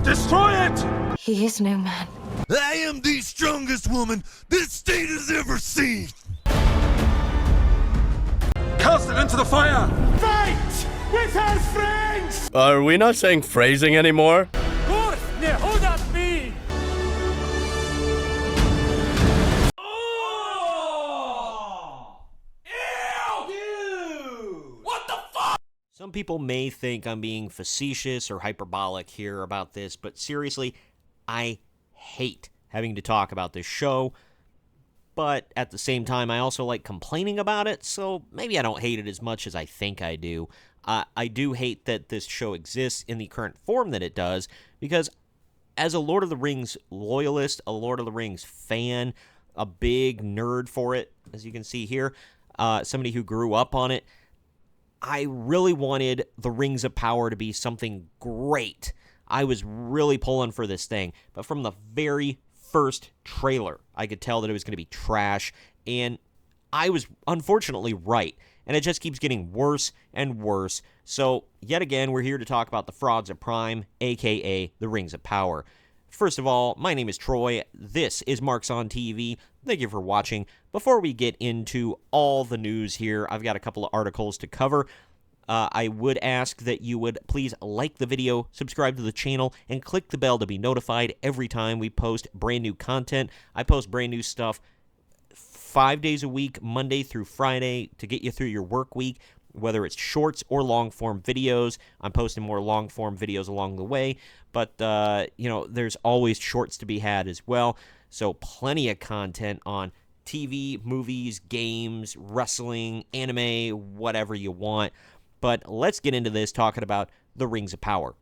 Destroy it! He is no man. I am the strongest woman this state has ever seen! Cast it into the fire! Fight with our friends! Are we not saying phrasing anymore? Some people may think I'm being facetious or hyperbolic here about this, but seriously, I hate having to talk about this show, but at the same time, I also like complaining about it, so maybe I don't hate it as much as I think I do. I do hate that this show exists in the current form that it does, because as a Lord of the Rings loyalist, a Lord of the Rings fan, a big nerd for it, as you can see here, somebody who grew up on it, I really wanted the Rings of Power to be something great. I was really pulling for this thing, but from the very first trailer, I could tell that it was going to be trash, and I was unfortunately right, and it just keeps getting worse and worse. So, yet again, we're here to talk about the frauds of Prime, aka the Rings of Power. First of all, my name is Troy. This is Marks on TV. Thank you for watching. Before we get into all the news here, I've got a couple of articles to cover. I would ask that you would please like the video, subscribe to the channel, and click the bell to be notified every time we post brand new content. I post brand new stuff 5 days a week, Monday through Friday, to get you through your work week, whether it's shorts or long-form videos. I'm posting more long-form videos along the way, but, there's always shorts to be had as well. So plenty of content on TV, movies, games, wrestling, anime, whatever you want. But let's get into this talking about the Rings of Power.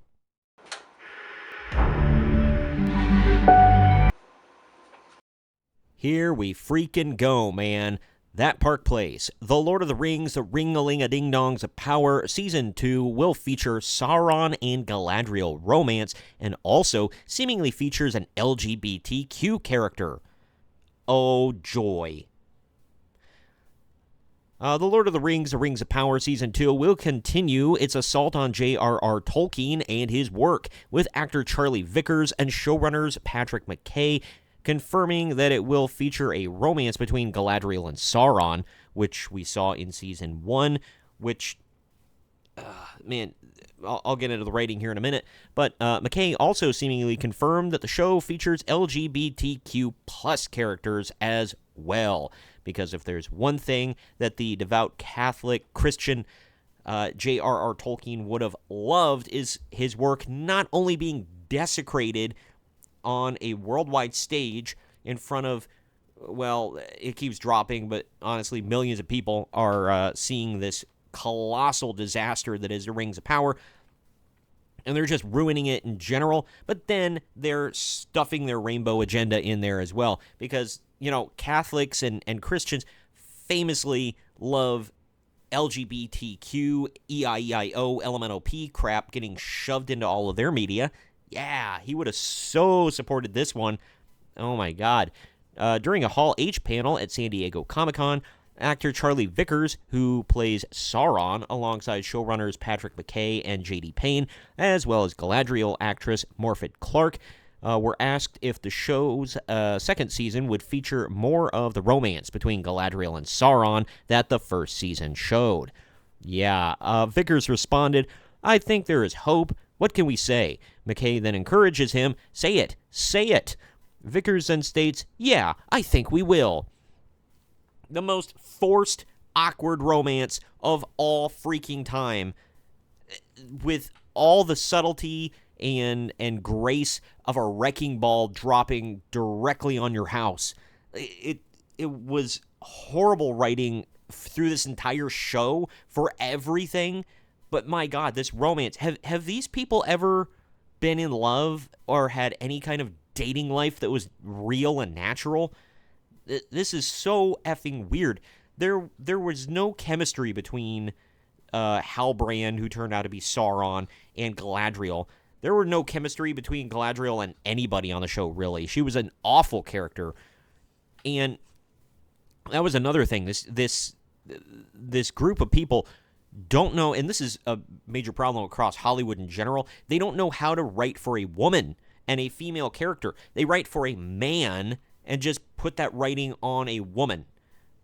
Here we freaking go, man. That Park Place, The Lord of the Rings, The Ring-a-Ling-a-Ding-Dongs of Power, Season 2 will feature Sauron and Galadriel romance, and also seemingly features an LGBTQ character. Oh, joy. The Lord of the Rings, The Rings of Power Season 2 will continue its assault on J.R.R. Tolkien and his work, with actor Charlie Vickers and showrunners Patrick McKay confirming that it will feature a romance between Galadriel and Sauron, which we saw in Season 1, which, I'll get into the writing here in a minute, but McKay also seemingly confirmed that the show features LGBTQ plus characters as well, because if there's one thing that the devout Catholic Christian J.R.R. Tolkien would have loved is his work not only being desecrated on a worldwide stage in front of, well, it keeps dropping, but honestly, millions of people are seeing this colossal disaster that is the Rings of Power, and they're just ruining it in general, but then they're stuffing their rainbow agenda in there as well, because, Catholics and Christians famously love LGBTQ, EIEIO, LMNOP crap getting shoved into all of their media. Yeah, he would have so supported this one. Oh my God. During a Hall H panel at San Diego Comic-Con, actor Charlie Vickers, who plays Sauron alongside showrunners Patrick McKay and J.D. Payne, as well as Galadriel actress Morfydd Clark, were asked if the show's second season would feature more of the romance between Galadriel and Sauron that the first season showed. Yeah, Vickers responded, "I think there is hope. What can we say?" McKay then encourages him, "Say it, say it." Vickers then states, "Yeah, I think we will." The most forced, awkward romance of all freaking time, with all the subtlety and grace of a wrecking ball dropping directly on your house. It was horrible writing through this entire show for everything. But my God, this romance, have these people ever been in love or had any kind of dating life that was real and natural? This is so effing weird. There was no chemistry between Halbrand, who turned out to be Sauron, and Galadriel. There were no chemistry between Galadriel and anybody on the show, really. She was an awful character. And that was another thing. This group of people don't know, and this is a major problem across Hollywood in general, they don't know how to write for a woman and a female character. They write for a man and just put that writing on a woman.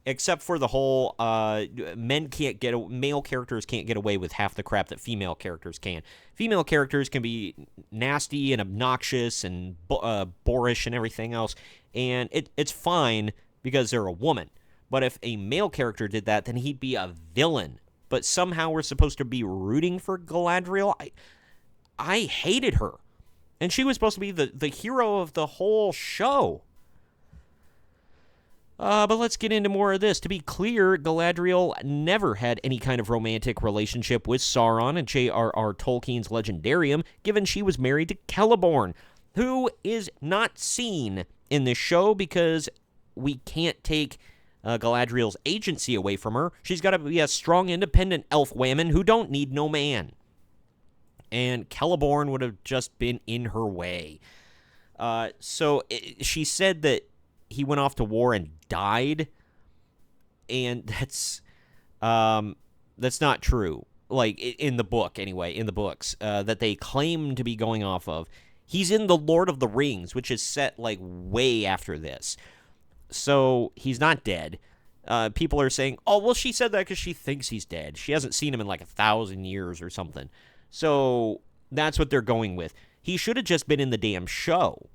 Except for the whole male characters can't get away with half the crap that female characters can. Female characters can be nasty and obnoxious and boorish and everything else, and it's fine because they're a woman. But if a male character did that, then he'd be a villain. But somehow we're supposed to be rooting for Galadriel. I hated her, and she was supposed to be the hero of the whole show. But let's get into more of this. To be clear, Galadriel never had any kind of romantic relationship with Sauron and J.R.R. Tolkien's Legendarium, given she was married to Celeborn, who is not seen in this show because we can't take Galadriel's agency away from her. She's got to be a strong, independent elf woman who don't need no man. And Celeborn would have just been in her way. She said that he went off to war and died, and that's not true. Like, in the book, anyway, in the books that they claim to be going off of. He's in The Lord of the Rings, which is set, like, way after this. So, he's not dead. People are saying, oh, well, she said that because she thinks he's dead. She hasn't seen him in, like, 1,000 years or something. So, that's what they're going with. He should have just been in the damn show.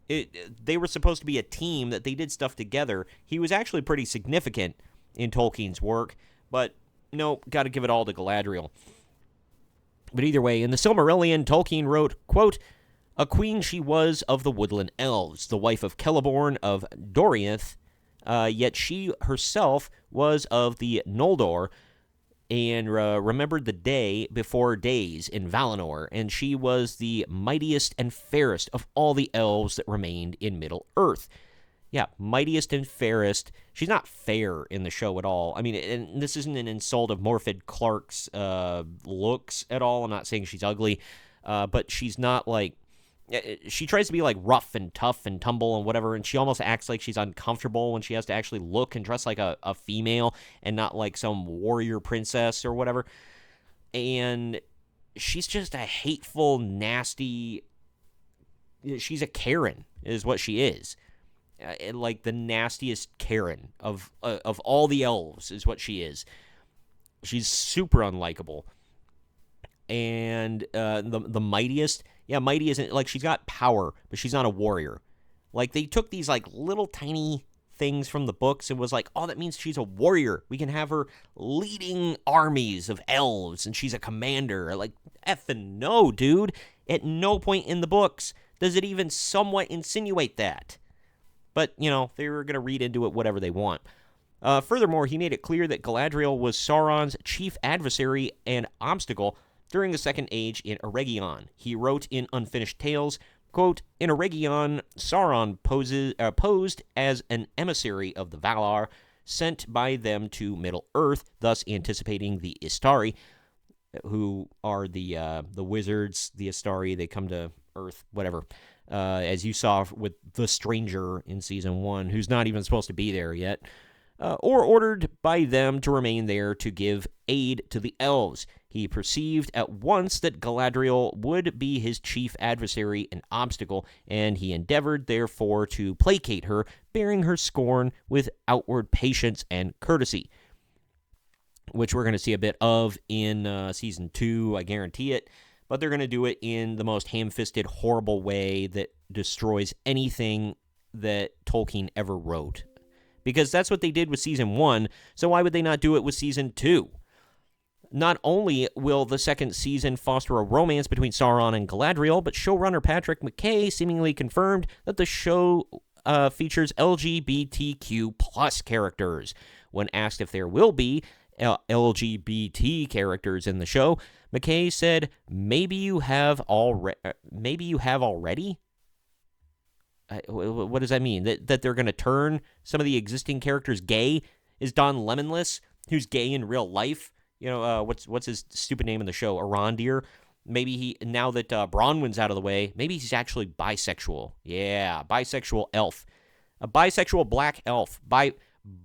They were supposed to be a team that they did stuff together. He was actually pretty significant in Tolkien's work, but no, got to give it all to Galadriel. But either way, in the Silmarillion, Tolkien wrote, quote, "A queen she was of the woodland elves, the wife of Celeborn of Doriath, yet she herself was of the Noldor, and remembered the day before days in Valinor, and she was the mightiest and fairest of all the elves that remained in Middle-earth." Yeah, mightiest and fairest. She's not fair in the show at all. I mean, and this isn't an insult of Morfydd Clark's looks at all. I'm not saying she's ugly, but she's not like... She tries to be like rough and tough and tumble and whatever, and she almost acts like she's uncomfortable when she has to actually look and dress like a female and not like some warrior princess or whatever. And she's just a hateful, nasty... She's a Karen, is what she is. Like the nastiest Karen of all the elves is what she is. She's super unlikable. And the mightiest... Yeah, mighty isn't, like, she's got power, but she's not a warrior. Like, they took these, like, little tiny things from the books and was like, oh, that means she's a warrior. We can have her leading armies of elves, and she's a commander. Like, effing no, dude. At no point in the books does it even somewhat insinuate that. But, you know, they were going to read into it whatever they want. Furthermore, he made it clear that Galadriel was Sauron's chief adversary and obstacle during the Second Age in Eregion. He wrote in Unfinished Tales, quote, "In Eregion, Sauron posed as an emissary of the Valar, sent by them to Middle-earth, thus anticipating the Istari," who are the wizards, the Istari. They come to Earth, whatever, as you saw with the Stranger in Season 1, who's not even supposed to be there yet, or ordered by them to remain there to give aid to the elves. He perceived at once that Galadriel would be his chief adversary and obstacle, and he endeavored, therefore, to placate her, bearing her scorn with outward patience and courtesy, which we're going to see a bit of in Season 2, I guarantee it, but they're going to do it in the most ham-fisted, horrible way that destroys anything that Tolkien ever wrote. Because that's what they did with Season 1, so why would they not do it with Season 2? Not only will the second season foster a romance between Sauron and Galadriel, but showrunner Patrick McKay seemingly confirmed that the show features LGBTQ plus characters. When asked if there will be LGBT characters in the show, McKay said, maybe you have already? What does that mean? That they're going to turn some of the existing characters gay? Is Don Lemonless, who's gay in real life? You know, what's his stupid name in the show? Arondir? Maybe he, now that Bronwyn's out of the way, maybe he's actually bisexual. Yeah, bisexual elf. A bisexual black elf.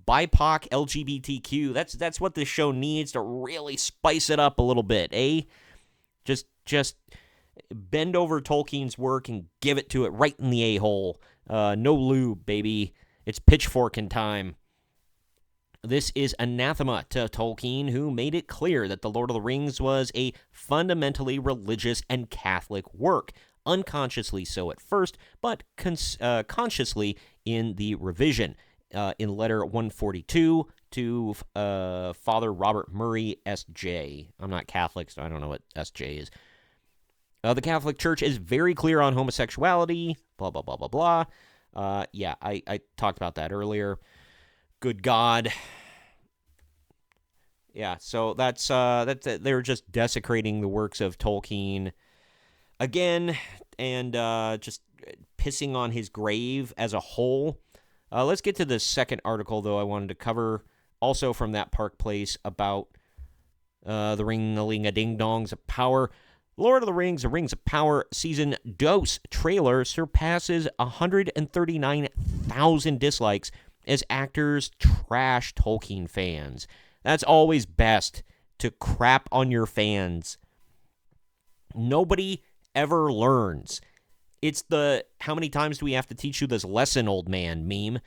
BIPOC LGBTQ. That's what this show needs to really spice it up a little bit, eh? Just bend over Tolkien's work and give it to it right in the a-hole. No lube, baby. It's pitchforking time. This is anathema to Tolkien, who made it clear that The Lord of the Rings was a fundamentally religious and Catholic work, unconsciously so at first, but consciously in the revision. In letter 142 to Father Robert Murray, S.J. I'm not Catholic, so I don't know what S.J. is. The Catholic Church is very clear on homosexuality, blah, blah, blah, blah, blah. I talked about that earlier. Good God. Yeah, so that's they're just desecrating the works of Tolkien again, and just pissing on his grave as a whole. Let's get to the second article, though, I wanted to cover, also from that Park Place, about the Ring-a-Ling-a-Ding-Dongs of Power. Lord of the Rings, The Rings of Power Season Dose trailer surpasses 139,000 dislikes as actors trash Tolkien fans. That's always best, to crap on your fans. Nobody ever learns. It's the "how many times do we have to teach you this lesson, old man" meme.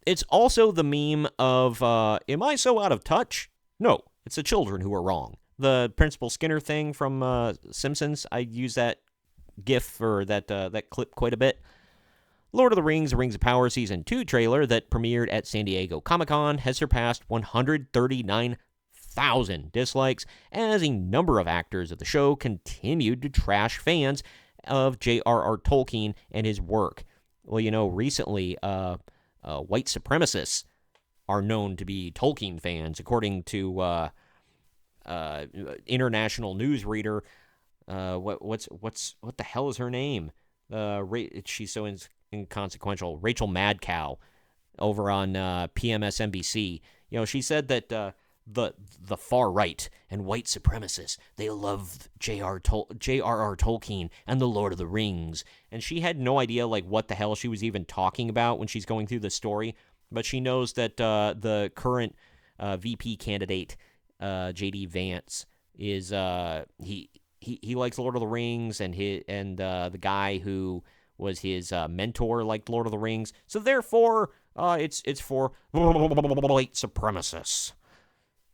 It's also the meme of, am I so out of touch? No, it's the children who are wrong. The Principal Skinner thing from Simpsons, I use that gif or that clip quite a bit. Lord of the Rings, The Rings of Power Season 2 trailer that premiered at San Diego Comic-Con has surpassed 139,000 dislikes as a number of actors of the show continued to trash fans of J.R.R. Tolkien and his work. Well, recently, white supremacists are known to be Tolkien fans, according to international newsreader. What the hell is her name? She's so inconsequential. Rachel Madcow over on PMSNBC. She said that the far right and white supremacists, they love J.R.R. Tolkien and the Lord of the Rings, and she had no idea what the hell she was even talking about when she's going through the story. But she knows that the current VP candidate, J.D. Vance, is he likes Lord of the Rings, and the guy who was his mentor liked Lord of the Rings. So therefore, it's for white supremacists,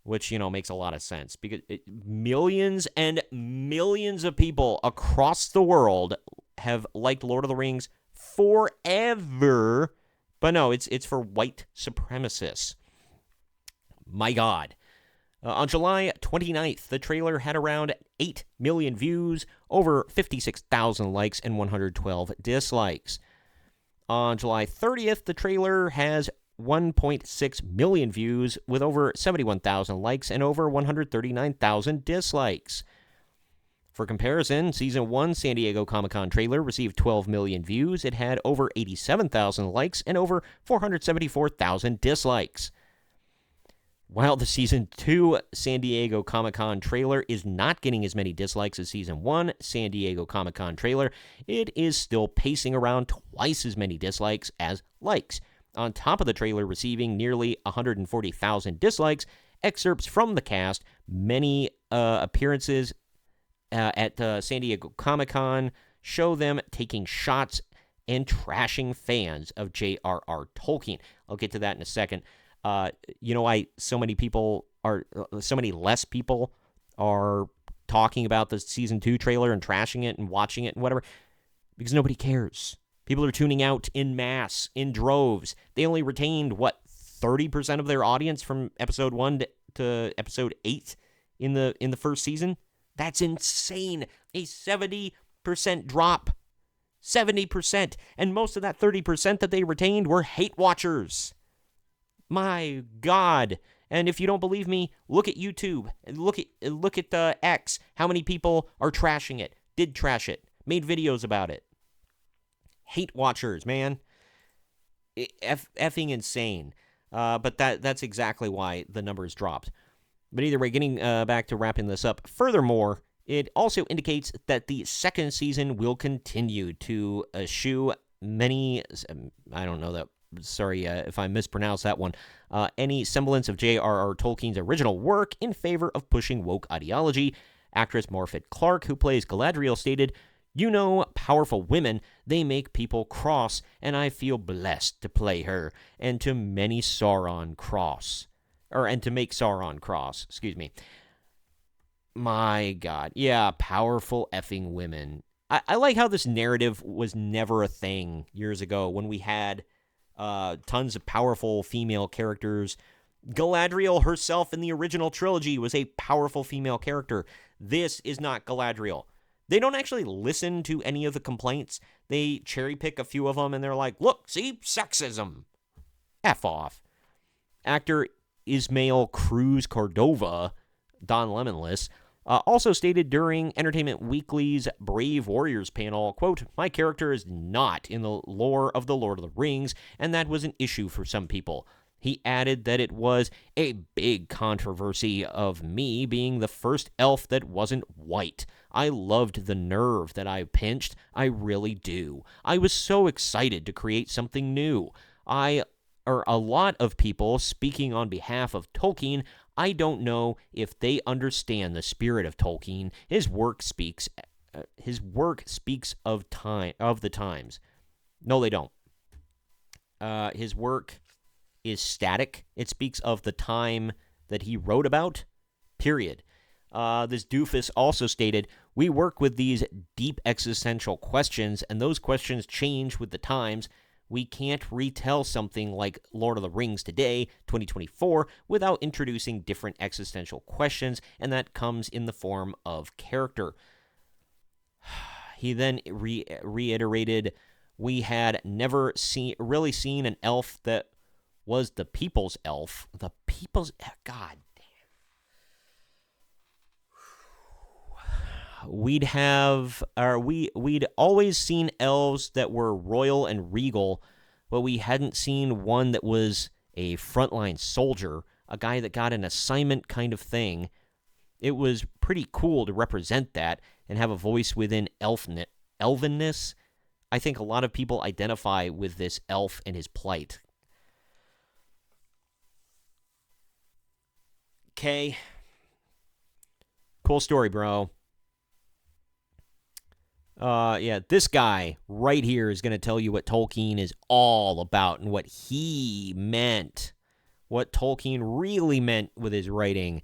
which makes a lot of sense, because millions and millions of people across the world have liked Lord of the Rings forever. But no, it's for white supremacists. My God. On July 29th, the trailer had around 8 million views, over 56,000 likes, and 112 dislikes. On July 30th, the trailer has 1.6 million views, with over 71,000 likes and over 139,000 dislikes. For comparison, Season 1 San Diego Comic-Con trailer received 12 million views. It had over 87,000 likes and over 474,000 dislikes. While the Season 2 San Diego Comic-Con trailer is not getting as many dislikes as Season 1 San Diego Comic-Con trailer, it is still pacing around twice as many dislikes as likes. On top of the trailer receiving nearly 140,000 dislikes, excerpts from the cast, many appearances at San Diego Comic-Con show them taking shots and trashing fans of J.R.R. Tolkien. I'll get to that in a second. Why so many less people are talking about the Season 2 trailer and trashing it and watching it and whatever? Because nobody cares. People are tuning out in mass, in droves. They only retained, 30% of their audience from episode 1 to episode 8 in the first season? That's insane. A 70% drop. 70%. And most of that 30% that they retained were hate watchers. My God. And if you don't believe me, look at YouTube. Look at X. How many people are trashing it, did trash it, made videos about it. Hate watchers, man. Effing insane. But that's exactly why the numbers dropped. But either way, getting back to wrapping this up, furthermore, it also indicates that the second season will continue to eschew many, I don't know sorry if I mispronounced that one, any semblance of J.R.R. Tolkien's original work in favor of pushing woke ideology. Actress Morfydd Clark, who plays Galadriel, stated, "You know, powerful women, they make people cross, and I feel blessed to play her, and to make Sauron cross. Excuse me. My God. Yeah, powerful effing women. I like how this narrative was never a thing years ago when we had tons of powerful female characters. Galadriel herself in the original trilogy was a powerful female character. This is not Galadriel. They don't actually listen to any of the complaints. They cherry pick a few of them and they're like, look, see, sexism. F off. Actor Ismael Cruz Cordova, Don Lemonless, also stated during Entertainment Weekly's Brave Warriors panel, quote, "My character is not in the lore of The Lord of the Rings, and that was an issue for some people." He added that it was a big controversy of me being the first elf that wasn't white. I loved the nerve that I pinched. I really do. I was so excited to create something new. A lot of people, speaking on behalf of Tolkien, I don't know if they understand the spirit of Tolkien. His work speaks of the times. No, they don't. His work is static. It speaks of the time that he wrote about, period. This doofus also stated, "We work with these deep existential questions, and those questions change with the times. We can't retell something like Lord of the Rings today, 2024, without introducing different existential questions, and that comes in the form of character." He then reiterated, "We had never really seen an elf that was the people's elf." The people's... God damn. We'd always seen elves that were royal and regal, but we hadn't seen one that was a frontline soldier, a guy that got an assignment kind of thing. It was pretty cool to represent that and have a voice within elvenness. I think a lot of people identify with this elf and his plight. Okay. Cool story, bro. Yeah, this guy right here is going to tell you what Tolkien is all about and what he meant. What Tolkien really meant with his writing.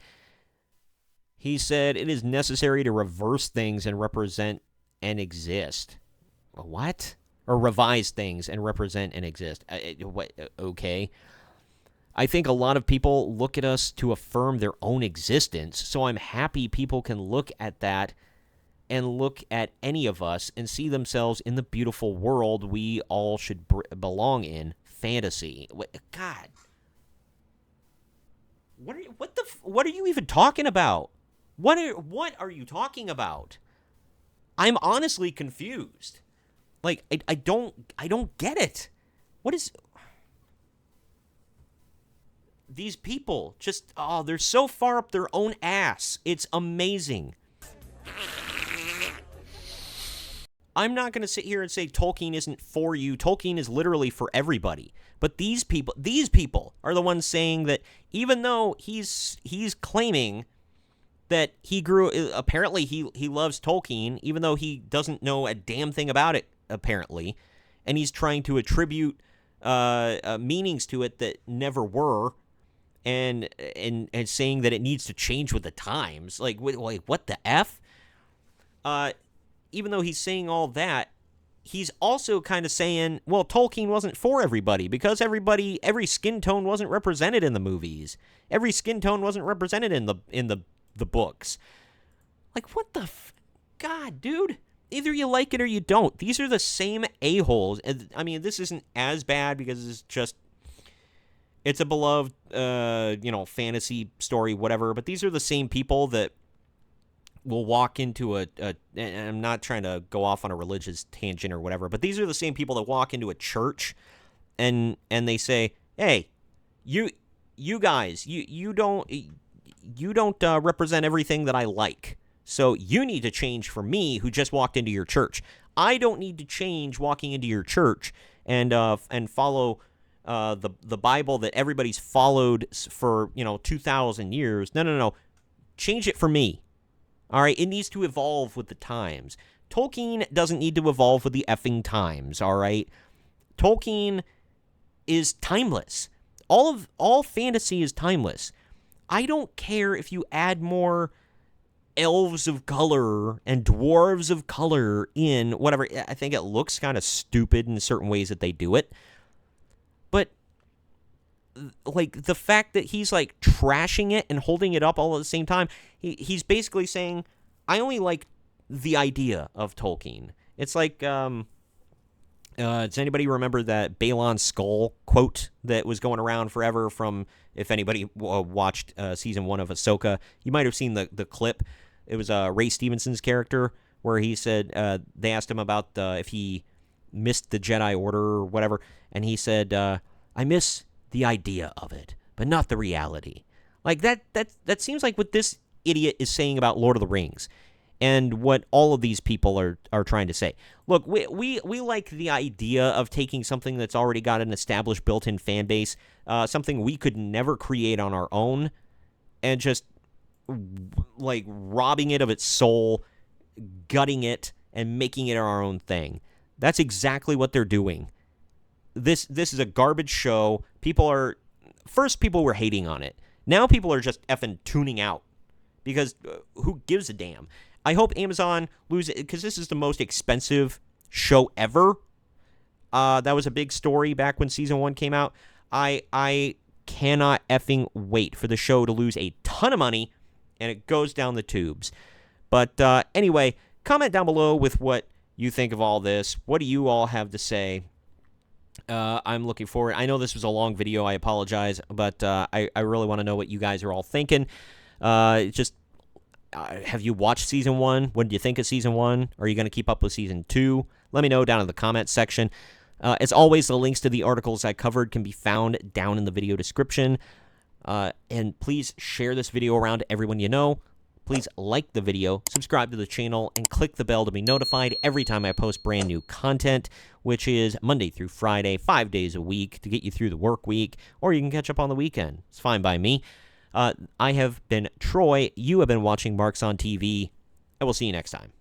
He said, "It is necessary to reverse things and represent and exist." What? Or revise things and represent and exist. Okay. I think a lot of people look at us to affirm their own existence, so I'm happy people can look at that and look at any of us and see themselves in the beautiful world we all should belong in, fantasy. God. What are you even talking about? What are you talking about? I'm honestly confused. Like, I don't get it. What is... These people just, they're so far up their own ass. It's amazing. I'm not going to sit here and say Tolkien isn't for you. Tolkien is literally for everybody. But these people are the ones saying that even though he's claiming that apparently he loves Tolkien, even though he doesn't know a damn thing about it, apparently, and he's trying to attribute meanings to it that never were, and saying that it needs to change with the times. Like what the F? Even though he's saying all that, he's also kind of saying, well, Tolkien wasn't for everybody because every skin tone wasn't represented in the movies. Every skin tone wasn't represented in the books. Like, what the God, dude? Either you like it or you don't. These are the same a-holes. I mean, this isn't as bad because it's a beloved, fantasy story, whatever. But these are the same people that will walk into and I'm not trying to go off on a religious tangent or whatever, but these are the same people that walk into a church and they say, "Hey, you guys, you don't represent everything that I like. So you need to change for me, who just walked into your church. I don't need to change walking into your church and follow the Bible that everybody's followed for 2,000 years. No. Change it for me. All right, it needs to evolve with the times. Tolkien doesn't need to evolve with the effing times. All right, Tolkien is timeless. All fantasy is timeless. I don't care if you add more elves of color and dwarves of color in whatever. I think it looks kind of stupid in certain ways that they do it. But like the fact that he's like trashing it and holding it up all at the same time, he's basically saying, I only like the idea of Tolkien. It's like, does anybody remember that Balon's skull quote that was going around forever from, if anybody watched season 1 of Ahsoka, you might have seen the clip. It was Ray Stevenson's character where he said, they asked him about if he missed the Jedi Order or whatever, and he said, I miss the idea of it, but not the reality. Like that seems like what this idiot is saying about Lord of the Rings, and what all of these people are trying to say. Look, we like the idea of taking something that's already got an established built-in fan base, something we could never create on our own, and just like robbing it of its soul, gutting it, and making it our own thing. That's exactly what they're doing. This is a garbage show. People were hating on it. Now people are just effing tuning out because who gives a damn? I hope Amazon loses it because this is the most expensive show ever. That was a big story back when season 1 came out. I cannot effing wait for the show to lose a ton of money and it goes down the tubes. But anyway, comment down below with what you think of all this. What do you all have to say? I'm looking forward. I know this was a long video. I apologize, but I really want to know what you guys are all thinking. Have you watched season 1? What did you think of season 1? Are you going to keep up with season 2? Let me know down in the comments section. As always, the links to the articles I covered can be found down in the video description. And please share this video around to everyone you know. Please like the video, subscribe to the channel, and click the bell to be notified every time I post brand new content, which is Monday through Friday, 5 days a week to get you through the work week, or you can catch up on the weekend. It's fine by me. I have been Troy. You have been watching Marks on TV, and we'll see you next time.